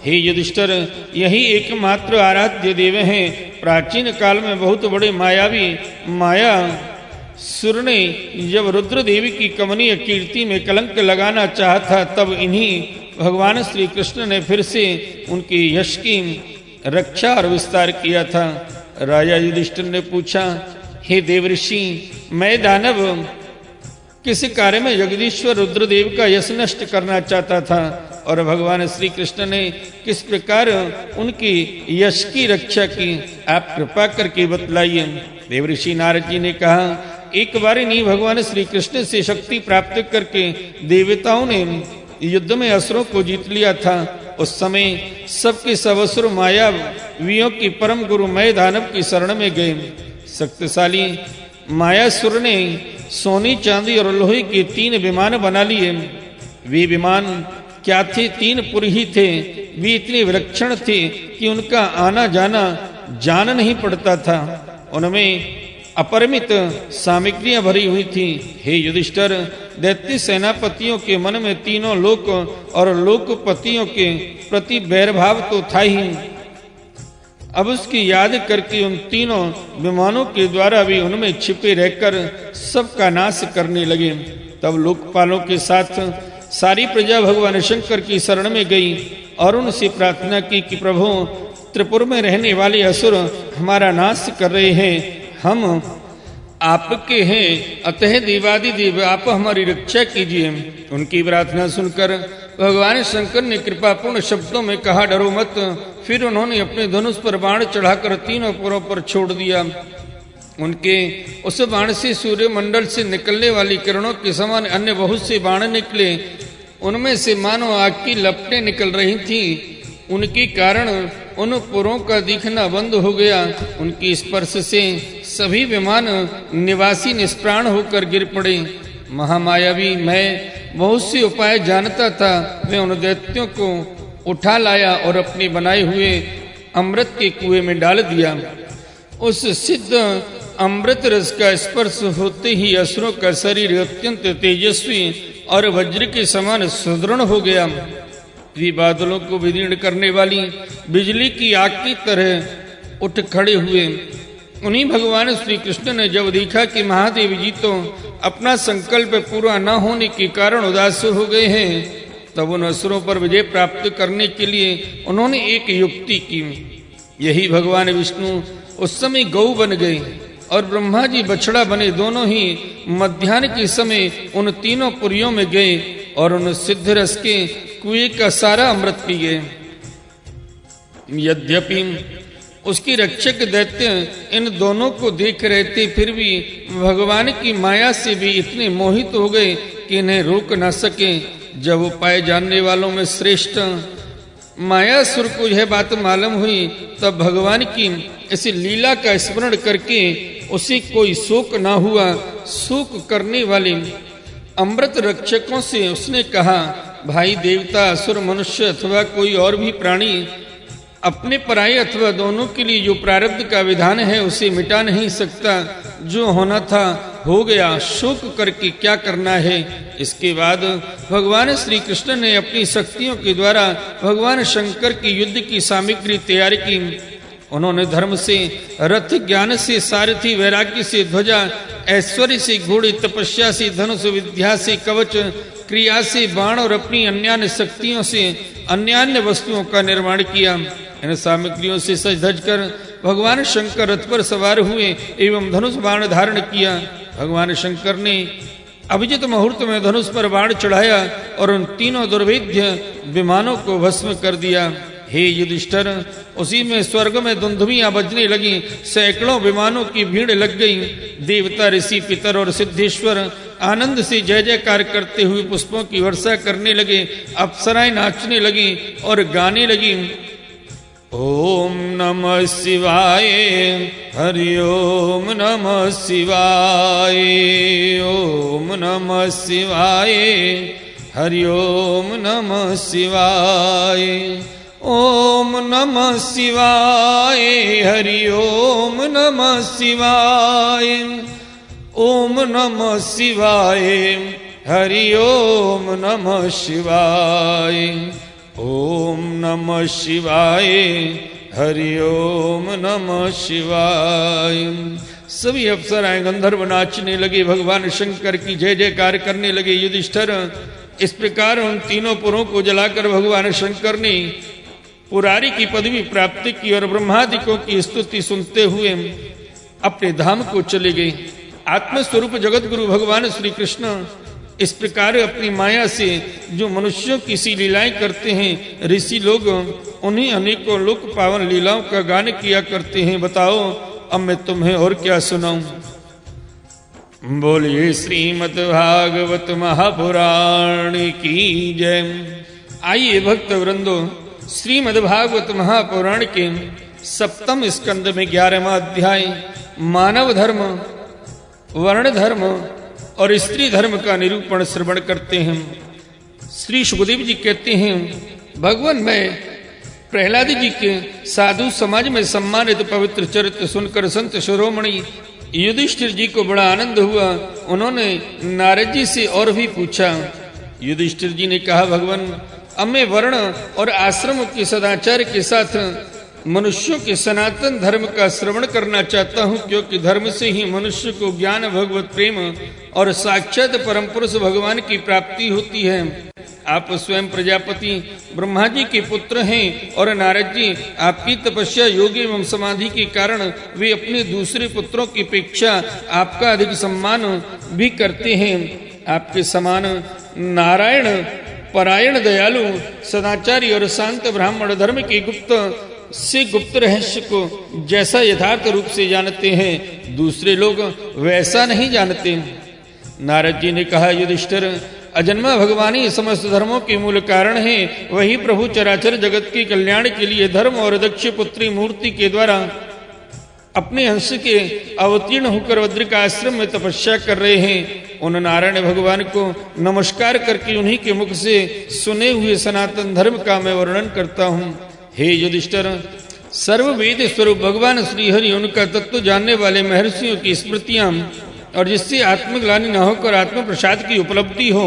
हे युधिष्ठिर, यही एकमात्र आराध्य देव हैं। प्राचीन काल में बहुत बड़े मायावी माया सुर ने जब रुद्र देवी की कमनीय कीर्ति में कलंक लगाना चाहा था, तब इन्हीं भगवान श्री कृष्ण ने फिर से उनके यश की रक्षा और विस्तार किया था। राजा युधिष्ठिर ने पूछा, हे देवऋषि, मैं दानव किस कार्य में जगदीश्वर रुद्रदेव का यश नष्ट करना चाहता था और भगवान श्री कृष्ण ने किस प्रकार उनकी यश की रक्षा की, आप कृपा करके बतलाइए। देवऋषि नारद जी ने कहा, एक बार नहीं भगवान श्री कृष्ण से शक्ति प्राप्त करके देवताओं ने युद्ध में असुरों को जीत लिया था। उस समय सबके सब असुर मायावियों की परम गुरु मय दानव की शरण में गए। शक्तिशाली मायासुर ने सोने चांदी और लोहे के 3 विमान बना लिए। वे विमान क्या थे? 3 पुरी थे। वे इतने विलक्षण थे कि उनका आना जाना जान नहीं पड़ता था। उनमें अपरिमित सामग्रियां भरी हुई थी। हे युधिष्ठिर, दैत्य सेनापतियों के मन में तीनों लोक और लोकपतियों के प्रति बैरभाव तो था ही। अब उसकी याद करके उन तीनों विमानों के द्वारा भी उनमें छिपे रहकर सबका नाश करने लगे। तब लोकपालों के साथ सारी प्रजा भगवान शंकर की शरण में गई और उनसे प्रार्थना की कि प्रभु, त्रिपुर में रहने वाले असुर हमारा नाश कर रहे हैं। हम आपके हैं, अतः देवादिदेव आप हमारी रक्षा कीजिए। उनकी प्रार्थना सुनकर भगवान शंकर ने कृपापूर्ण शब्दों में कहा, डरो मत। फिर उन्होंने अपने धनुष पर बाण चढ़ाकर तीनों पुरों पर छोड़ दिया। उनके उस बाण से सूर्य मंडल से निकलने वाली किरणों के समान अन्य बहुत से बाण निकले। उनमें से मानो आग की लपटें निकल रही थीं। उनके कारण उन पुरों का दिखना बंद हो गया। उनकी स्पर्श से सभी विमान निवासी निष्प्राण होकर गिर पड़े। महामायावी मैं बहुत से उपाय जानता था। मैं उन दैत्यों को उठा लाया और अपने बनाए हुए अमृत के कुएं में डाल दिया। उस सिद्ध अमृत रस का स्पर्श होते ही असुरों का शरीर अत्यंत तेजस्वी और वज्र के समान सुदृढ़ हो गया। वे बादलों को विदीर्ण करने वाली बिजली की आग की तरह उठ खड़े हुए। उन्हीं भगवान श्री कृष्ण ने जब देखा कि महादेव जी तो अपना संकल्प पूरा न होने के कारण उदास हो गए हैं, तब उन असुरों पर विजय प्राप्त करने के लिए उन्होंने एक युक्ति की। यही भगवान विष्णु उस समय गौ बन गए और ब्रह्मा जी बछड़ा बने। दोनों ही मध्याह्न के समय उन तीनों पुरियों में गए और उन सिद्ध रस के कुएं का सारा अमृत पी गए। यद्यपि उसकी रक्षक दैत्य इन दोनों को देख रहे थे, फिर भी भगवान की माया से भी इतने मोहित हो गए कि इन्हें रोक न सके। जब उपाय जानने वालों में श्रेष्ठ मायासुर को यह बात मालूम हुई, तब भगवान की इस लीला का स्मरण करके उसे कोई शोक न हुआ। शोक करने वाले अमृत रक्षकों से उसने कहा, भाई देवता, असुर, मनुष्य अथवा कोई और भी प्राणी अपने पराये अथवा दोनों के लिए जो प्रारब्ध का विधान है उसे मिटा नहीं सकता। जो होना था हो गया, शोक करके क्या करना है। इसके बाद भगवान श्री कृष्ण ने अपनी शक्तियों के द्वारा भगवान शंकर की युद्ध की सामग्री तैयार की। उन्होंने धर्म से रथ, ज्ञान से सारथी, वैराग्य से ध्वजा, ऐश्वर्य से घोड़े, तपस्या से धनुष, विद्या से कवच, क्रिया से बाण और अपनी अन्यान्य शक्तियों से अन्यान्य वस्तुओं का निर्माण किया। इन सामग्रियों से सज धज कर भगवान शंकर रथ पर सवार हुए एवं धनुष बाण धारण किया। भगवान शंकर ने अभिजित मुहूर्त में धनुष पर बाण चढ़ाया और उन तीनों दुर्भेद्य विमानों को भस्म कर दिया। हे युधिष्ठिर, उसी में स्वर्ग में धुंधुमियां बजने लगी। सैकड़ों विमानों की भीड़ लग गई। देवता, ऋषि, पितर और सिद्धेश्वर आनंद से जय जयकार करते हुए पुष्पों की वर्षा करने लगे। अप्सराएं नाचने लगी और गाने लगी। ओम नमः शिवाय, हरि ओम नमः शिवाय, ओम नमः शिवाय, हरि ओम नमः शिवाय, ओम नमः शिवाय, हरि ओम नमः शिवाय, ओम नमः शिवाय, हरि ओम नमः शिवाय। ओम नमः शिवाय, हरि ओम नमः शिवाय। सभी अप्सराएं गंधर्व नाचने लगे, भगवान शंकर की जय जयकार करने लगे। युधिष्ठिर, इस प्रकार उन तीनों पुरों को जलाकर भगवान शंकर ने पुरारी की पदवी प्राप्त की और ब्रह्मादिकों की स्तुति सुनते हुए अपने धाम को चले गए। आत्मस्वरूप जगत गुरु भगवान श्री कृष्ण इस प्रकार अपनी माया से जो मनुष्यों की सी लीलाएं करते हैं, ऋषि लोग उन्हीं अनेकों लोक पावन लीलाओं का गान किया करते हैं। बताओ अब मैं तुम्हें और क्या सुनाऊं। बोलिए श्रीमद् भागवत महापुराण की जय। आइए भक्त वृंदो, श्रीमद् भागवत महापुराण के सप्तम स्कंद में 11वां अध्याय मानव धर्म, वर्ण धर्म और स्त्री धर्म का निरूपण श्रवण करते हैं। श्री सुखदेव जी कहते हैं, भगवान मैं प्रहलाद जी के साधु समाज में सम्मानित पवित्र चरित्र सुनकर संत शिरोमणि युधिष्ठिर जी को बड़ा आनंद हुआ। उन्होंने नारद जी से और भी पूछा। युधिष्ठिर जी ने कहा, भगवान अब मैं वर्ण और आश्रम के सदाचार के साथ मनुष्यों के सनातन धर्म का श्रवण करना चाहता हूँ, क्योंकि धर्म से ही मनुष्य को ज्ञान, भगवत प्रेम और साक्षात परम पुरुष भगवान की प्राप्ति होती है। आप स्वयं प्रजापति ब्रह्मा जी के पुत्र हैं और नारद जी आपकी तपस्या, योग एवं समाधि के कारण वे अपने दूसरे पुत्रों की अपेक्षा आपका अधिक सम्मान भी करते हैं। आपके समान नारायण परायण, दयालु, सदाचारी और शांत ब्राह्मण धर्म के गुप्त से गुप्त रहस्य को जैसा यथार्थ रूप से जानते हैं, दूसरे लोग वैसा नहीं जानते। नारद जी ने कहा, युधिष्ठिर अजन्मा भगवान ही समस्त धर्मों के मूल कारण है। वही प्रभु चराचर जगत के कल्याण के लिए धर्म और दक्ष पुत्री मूर्ति के द्वारा अपने अंश के अवतीर्ण होकर वज्रिक आश्रम में तपस्या कर रहे हैं। उन नारायण भगवान को नमस्कार करके उन्हीं के मुख से सुने हुए सनातन धर्म का मैं वर्णन करता हूँ। हे युधिष्ठिर, सर्ववेद स्वरूप भगवान श्री हरि उनका तत्व जानने वाले महर्षियों की स्मृतियां और जिससे आत्मग्लानि न होकर आत्म प्रसाद की उपलब्धि हो,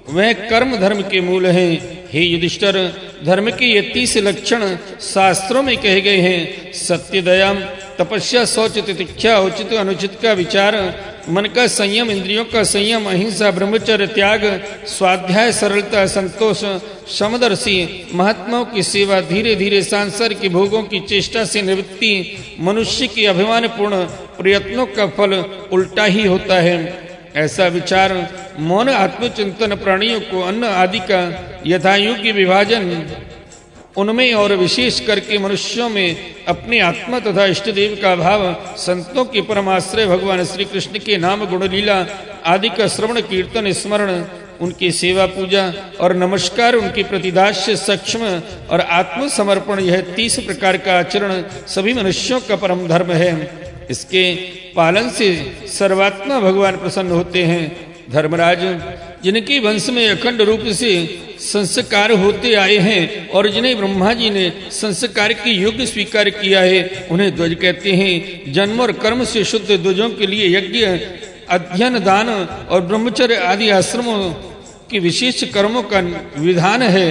वह कर्म धर्म के मूल हैं। हे युधिष्ठिर, धर्म के ये 30 लक्षण शास्त्रों में कहे गए हैं। सत्य, दया, तपस्या, शौच, तितिक्षा, उचित अनुचित का विचार, मन का संयम, इंद्रियों का संयम, अहिंसा, ब्रह्मचर्य, त्याग, स्वाध्याय, सरलता, संतोष, समदर्शी, महात्माओं की सेवा, धीरे धीरे सांसार के भोगों की चेष्टा से निवृत्ति, मनुष्य के अभिमान पूर्ण प्रयत्नों का फल उल्टा ही होता है। ऐसा विचार, मौन आत्मचिंतन, प्राणियों को अन्न आदि का यथायोग्य विभाजन, उनमें और विशेष करके मनुष्यों में अपने आत्मा तथा इष्ट देव का भाव, संतों के परमाश्रय भगवान श्री कृष्ण के नाम, गुण, लीला आदि का श्रवण, कीर्तन, स्मरण, उनकी सेवा, पूजा और नमस्कार, उनकी प्रतिदास्य, सक्षम और आत्मसमर्पण, यह 30 प्रकार का आचरण सभी मनुष्यों का परम धर्म है। इसके पालन से सर्वात्मा भगवान प्रसन्न होते हैं। धर्मराज, जिनके वंश में अखंड रूप से संस्कार होते आए हैं और जिन्हें ब्रह्मा जी ने संस्कार के योग्य स्वीकार किया है, उन्हें ध्वज कहते हैं। जन्म और कर्म से शुद्ध ध्वजों के लिए यज्ञ, अध्ययन, दान और ब्रह्मचर्य आदि आश्रमों के विशेष कर्मों का विधान है।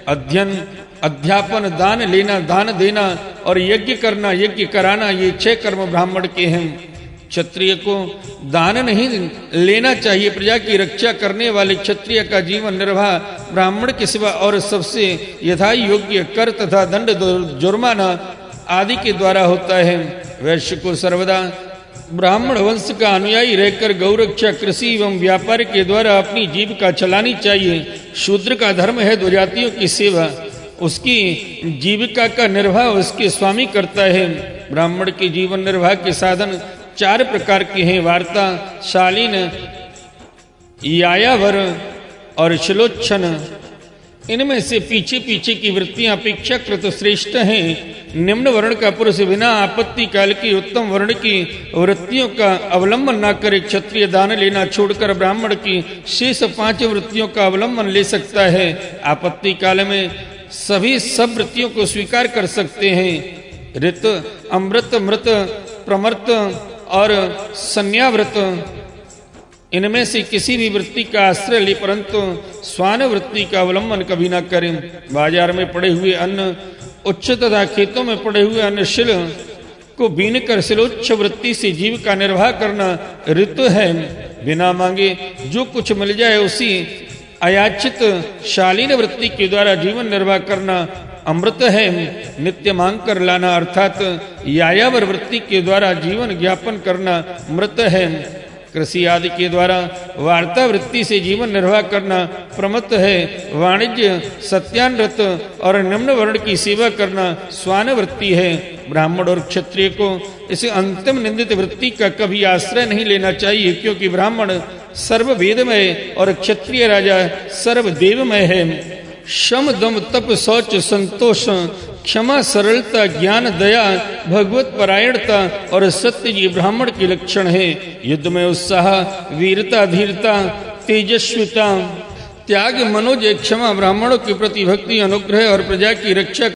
अध्ययन, अध्यापन, दान लेना, दान देना और यज्ञ करना, यज्ञ कराना, ये 6 कर्म ब्राह्मण के हैं। क्षत्रिय को दान नहीं लेना चाहिए। प्रजा की रक्षा करने वाले क्षत्रिय का जीवन निर्वाह ब्राह्मण के सिवा और सबसे यथा योग्य कर तथा दंड, जुर्माना आदि के द्वारा होता है। वैश्य को सर्वदा ब्राह्मण वंश का अनुयायी रहकर गौरक्षा, कृषि एवं व्यापार के द्वारा अपनी जीविका चलानी चाहिए। शूद्र का धर्म है द्विजातियों की सेवा, उसकी जीविका का निर्वाह उसके स्वामी करता है। ब्राह्मण के जीवन निर्वाह के साधन 4 प्रकार के हैं: वार्ता, शालीन, यायावर और शिलोच्छन। इनमें से पीछे पीछे की वृत्तियां अपेक्षाकृत श्रेष्ठ हैं। निम्न वर्ण का पुरुष बिना आपत्ति काल की उत्तम वर्ण की वृत्तियों का अवलंबन न करे। क्षत्रिय दान लेना छोड़कर ब्राह्मण की शेष 5 वृत्तियों का अवलंबन ले सकता है। आपत्ति काल में सभी सब वृत्तियों को स्वीकार कर सकते हैं। ऋत, अमृत, मृत, प्रमृत और संन्याव्रत, इनमें से किसी भी वृत्ति का आश्रय ले, परंतु स्वान वृत्ति का अवलंबन कभी न करें। बाजार में पड़े हुए अन्न उच्च तथा खेतों में पड़े हुए अन्न शिल को बीन कर शिलोच्च वृत्ति से जीव का निर्वाह करना ऋतु है। बिना मांगे जो कुछ मिल जाए उसी अयाचित शालीन वृत्ति के द्वारा जीवन निर्वाह करना अमृत है। नित्य मांग कर लाना अर्थात यायावर वृत्ति के द्वारा जीवन ज्ञापन करना मृत है। कृषि आदि के द्वारा वार्ता वृत्ति से जीवन निर्वाह करना प्रमत्त है। वाणिज्य, सत्यानृत और निम्न वर्ण की सेवा करना स्वान वृत्ति है। ब्राह्मण और क्षत्रिय को इस अंतिम निंदित वृत्ति का कभी आश्रय नहीं लेना चाहिए, क्योंकि ब्राह्मण सर्ववेदमय और क्षत्रिय राजा सर्वदेवमय है। शम दम तप शौच संतोष क्षमा सरलता ज्ञान दया भगवत परायणता और सत्य ये ब्राह्मण के लक्षण है। युद्ध में उत्साह, वीरता, धीरता, तेजस्विता, त्याग, मनोज, क्षमा, ब्राह्मणों के प्रति भक्ति, अनुग्रह और प्रजा की रक्षा